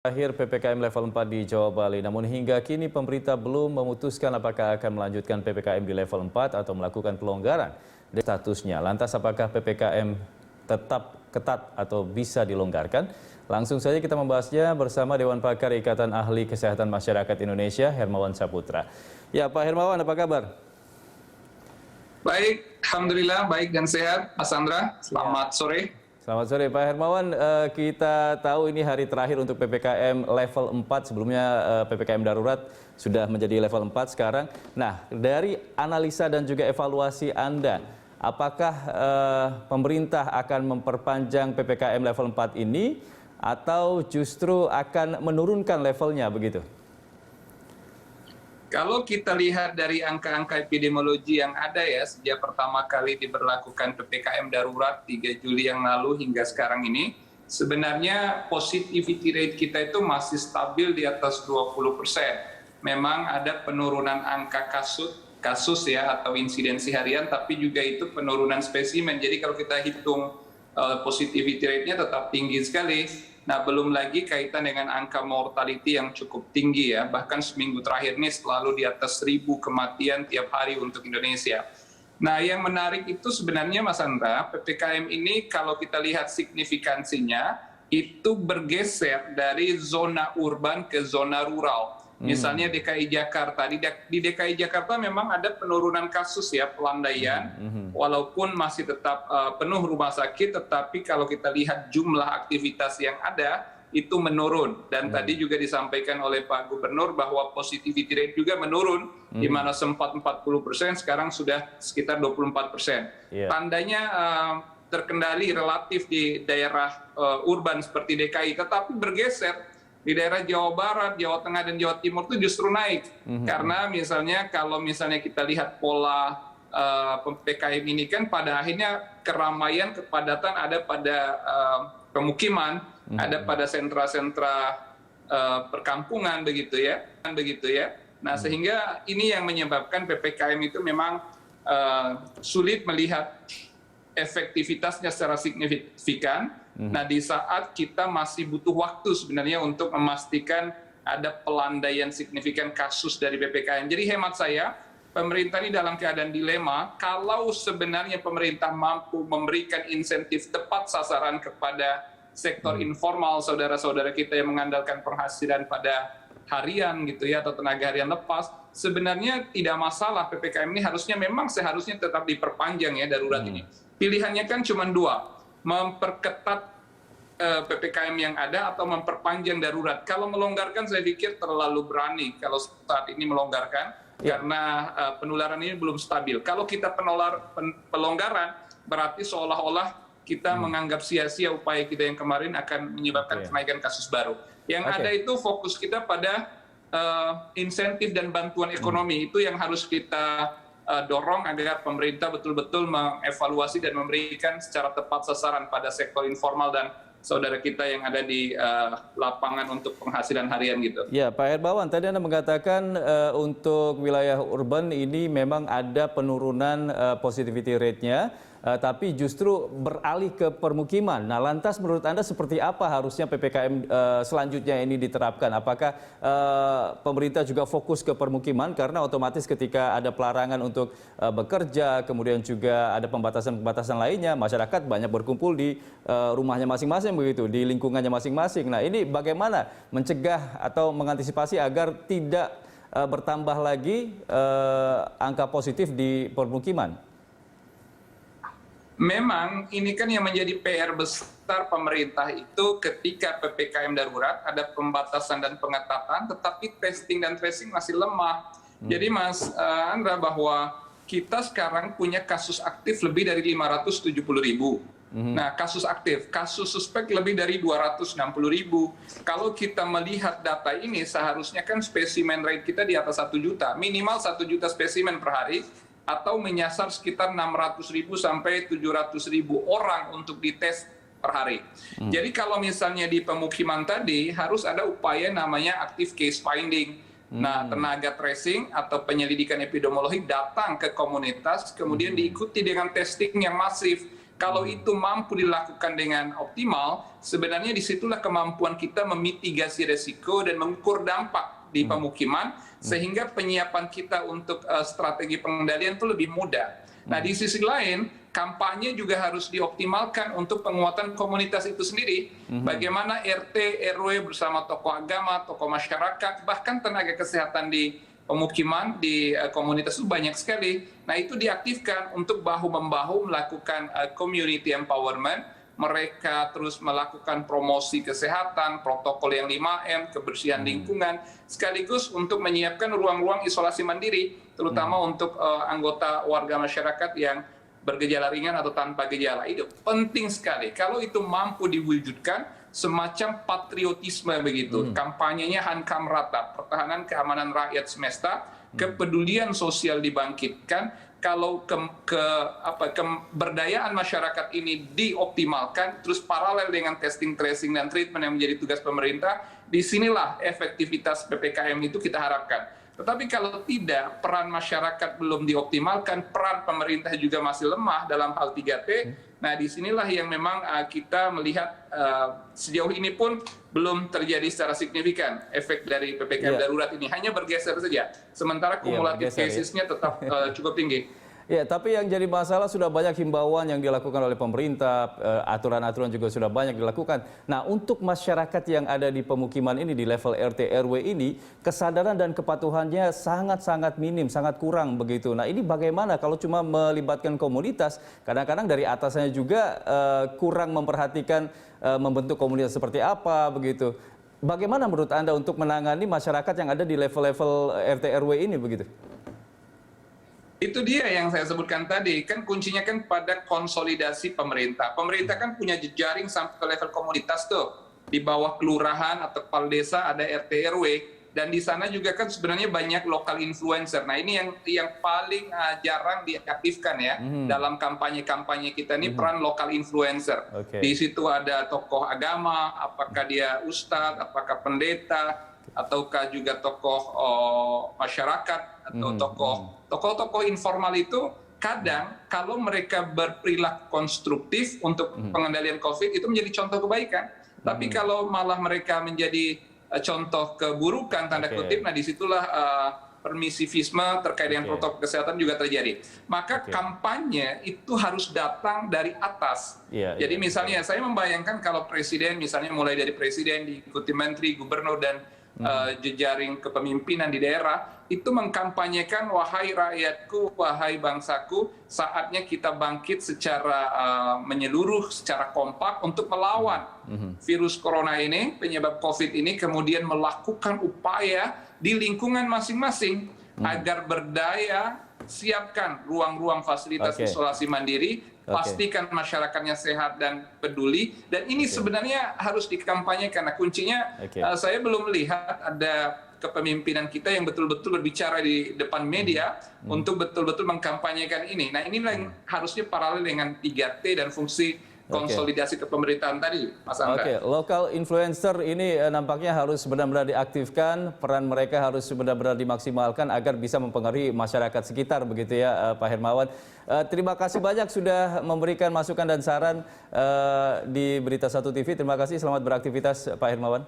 Akhir PPKM level 4 di Jawa Bali, namun hingga kini pemerintah belum memutuskan apakah akan melanjutkan PPKM di level 4 atau melakukan pelonggaran dari statusnya. Lantas apakah PPKM tetap ketat atau bisa dilonggarkan? Langsung saja kita membahasnya bersama Dewan Pakar Ikatan Ahli Kesehatan Masyarakat Indonesia, Hermawan Saputra. Ya, Pak Hermawan, apa kabar? Baik, Alhamdulillah baik dan sehat, Mas Andra. Selamat sore. Selamat sore Pak Hermawan, kita tahu ini hari terakhir untuk PPKM level 4, sebelumnya PPKM darurat sudah menjadi level 4 sekarang. Nah, dari analisa dan juga evaluasi Anda, apakah pemerintah akan memperpanjang PPKM level 4 ini atau justru akan menurunkan levelnya begitu? Kalau kita lihat dari angka-angka epidemiologi yang ada ya, sejak pertama kali diberlakukan PPKM darurat 3 Juli yang lalu hingga sekarang ini, sebenarnya positivity rate kita itu masih stabil di atas 20%. Memang ada penurunan angka kasus ya atau insidensi harian, tapi juga itu penurunan spesimen. Jadi kalau kita hitung positivity rate-nya tetap tinggi sekali. Nah, belum lagi kaitan dengan angka mortality yang cukup tinggi ya, bahkan seminggu terakhir ini selalu di atas 1.000 kematian tiap hari untuk Indonesia. Nah, yang menarik itu sebenarnya Mas Andra, PPKM ini kalau kita lihat signifikansinya, itu bergeser dari zona urban ke zona rural. Misalnya DKI Jakarta, di DKI Jakarta memang ada penurunan kasus ya, pelandaian, walaupun masih tetap penuh rumah sakit, tetapi kalau kita lihat jumlah aktivitas yang ada, itu menurun. Dan tadi juga disampaikan oleh Pak Gubernur bahwa positivity rate juga menurun, di mana sempat 40%, sekarang sudah sekitar 24%. Tandanya terkendali relatif di daerah urban seperti DKI, tetapi bergeser. Di daerah Jawa Barat, Jawa Tengah, dan Jawa Timur itu justru naik. Karena misalnya kalau misalnya kita lihat pola PPKM ini kan pada akhirnya keramaian, kepadatan ada pada pemukiman, ada pada sentra-sentra perkampungan begitu ya. Nah, sehingga ini yang menyebabkan PPKM itu memang sulit melihat efektivitasnya secara signifikan. Nah, di saat kita masih butuh waktu sebenarnya untuk memastikan ada pelandaian signifikan kasus dari PPKM. Jadi hemat saya, pemerintah ini dalam keadaan dilema. Kalau sebenarnya pemerintah mampu memberikan insentif tepat sasaran kepada sektor informal, saudara-saudara kita yang mengandalkan penghasilan pada harian gitu ya, atau tenaga harian lepas, sebenarnya tidak masalah. PPKM ini seharusnya tetap diperpanjang ya, darurat ini. Pilihannya kan cuma dua, memperketat PPKM yang ada atau memperpanjang darurat. Kalau melonggarkan saya pikir terlalu berani kalau saat ini melonggarkan, karena penularan ini belum stabil. Kalau kita pelonggaran, berarti seolah-olah kita menganggap sia-sia upaya kita yang kemarin akan menyebabkan kenaikan kasus baru. Yang ada itu fokus kita pada insentif dan bantuan ekonomi, itu yang harus kita dorong agar pemerintah betul-betul mengevaluasi dan memberikan secara tepat sasaran pada sektor informal dan saudara kita yang ada di lapangan untuk penghasilan harian gitu. Ya, Pak Hermawan, tadi Anda mengatakan untuk wilayah urban ini memang ada penurunan positivity rate-nya, tapi justru beralih ke permukiman. Nah, lantas menurut Anda seperti apa harusnya PPKM selanjutnya ini diterapkan? Apakah pemerintah juga fokus ke permukiman? Karena otomatis ketika ada pelarangan untuk bekerja, kemudian juga ada pembatasan-pembatasan lainnya, masyarakat banyak berkumpul di rumahnya masing-masing begitu, di lingkungannya masing-masing. Nah, ini bagaimana mencegah atau mengantisipasi agar tidak bertambah lagi angka positif di permukiman? Memang ini kan yang menjadi PR besar pemerintah itu ketika PPKM darurat ada pembatasan dan pengetatan, tetapi testing dan tracing masih lemah. Jadi Mas Andra, bahwa kita sekarang punya kasus aktif lebih dari 570.000. Nah, kasus aktif, kasus suspek lebih dari 260.000. Kalau kita melihat data ini, seharusnya kan spesimen rate kita di atas 1 juta, minimal 1 juta spesimen per hari, atau menyasar sekitar 600.000 sampai 700.000 orang untuk dites per hari. Jadi kalau misalnya di pemukiman tadi harus ada upaya namanya active case finding. Nah, tenaga tracing atau penyelidikan epidemiologi datang ke komunitas, kemudian diikuti dengan testing yang masif. Kalau itu mampu dilakukan dengan optimal, sebenarnya disitulah kemampuan kita memitigasi resiko dan mengukur dampak di pemukiman, sehingga penyiapan kita untuk strategi pengendalian itu lebih mudah. Nah, di sisi lain, kampanye juga harus dioptimalkan untuk penguatan komunitas itu sendiri. Bagaimana RT, RW bersama tokoh agama, tokoh masyarakat, bahkan tenaga kesehatan di pemukiman, di komunitas itu banyak sekali. Nah, itu diaktifkan untuk bahu-membahu melakukan community empowerment. Mereka terus melakukan promosi kesehatan, protokol yang 5M, kebersihan lingkungan, sekaligus untuk menyiapkan ruang-ruang isolasi mandiri, terutama untuk anggota warga masyarakat yang bergejala ringan atau tanpa gejala. Itu penting sekali. Kalau itu mampu diwujudkan, semacam patriotisme begitu, kampanyenya hankam rata, pertahanan keamanan rakyat semesta, kepedulian sosial dibangkitkan. Kalau keberdayaan masyarakat ini dioptimalkan, terus paralel dengan testing, tracing, dan treatment yang menjadi tugas pemerintah, disinilah efektivitas PPKM itu kita harapkan. Tetapi kalau tidak, peran masyarakat belum dioptimalkan, peran pemerintah juga masih lemah dalam hal 3T, nah disinilah yang memang kita melihat sejauh ini pun belum terjadi secara signifikan efek dari PPKM darurat ini, hanya bergeser saja, sementara kumulatif casesnya tetap cukup tinggi. Ya, tapi yang jadi masalah sudah banyak himbauan yang dilakukan oleh pemerintah, aturan-aturan juga sudah banyak dilakukan. Nah, untuk masyarakat yang ada di pemukiman ini, di level RT RW ini, kesadaran dan kepatuhannya sangat-sangat minim, sangat kurang begitu. Nah, ini bagaimana kalau cuma melibatkan komunitas, kadang-kadang dari atasnya juga kurang memperhatikan membentuk komunitas seperti apa begitu. Bagaimana menurut Anda untuk menangani masyarakat yang ada di level-level RT RW ini begitu? Itu dia yang saya sebutkan tadi, kan kuncinya kan pada konsolidasi pemerintah. Pemerintah kan punya jejaring sampai ke level komunitas tuh. Di bawah kelurahan atau kepala desa ada RT RW, dan di sana juga kan sebenarnya banyak lokal influencer. Nah, ini yang paling jarang diaktifkan ya dalam kampanye-kampanye kita ini, peran lokal influencer. Di situ ada tokoh agama, apakah dia ustadz, apakah pendeta, ataukah juga tokoh masyarakat atau tokoh-tokoh informal itu kadang kalau mereka berperilaku konstruktif untuk pengendalian COVID itu menjadi contoh kebaikan. Tapi kalau malah mereka menjadi contoh keburukan tanda kutip, nah disitulah permisivisme terkait dengan protokol kesehatan juga terjadi. Maka kampanye itu harus datang dari atas. Jadi misalnya saya membayangkan kalau presiden, misalnya mulai dari presiden diikuti menteri, gubernur, dan jejaring kepemimpinan di daerah itu mengkampanyekan, wahai rakyatku, wahai bangsaku, saatnya kita bangkit secara menyeluruh, secara kompak untuk melawan virus corona ini, penyebab COVID ini, kemudian melakukan upaya di lingkungan masing-masing agar berdaya, siapkan ruang-ruang fasilitas isolasi mandiri, pastikan masyarakatnya sehat dan peduli, dan ini sebenarnya harus dikampanyekan. Nah, kuncinya saya belum melihat ada kepemimpinan kita yang betul-betul berbicara di depan media untuk betul-betul mengkampanyekan ini. Nah, inilah yang harusnya paralel dengan 3T dan fungsi konsolidasi kepemerintahan tadi, Mas Andra. Lokal influencer ini nampaknya harus benar-benar diaktifkan, peran mereka harus benar-benar dimaksimalkan agar bisa mempengaruhi masyarakat sekitar begitu ya, Pak Hermawan. Terima kasih banyak sudah memberikan masukan dan saran di Berita 1 TV. Terima kasih, selamat beraktivitas Pak Hermawan.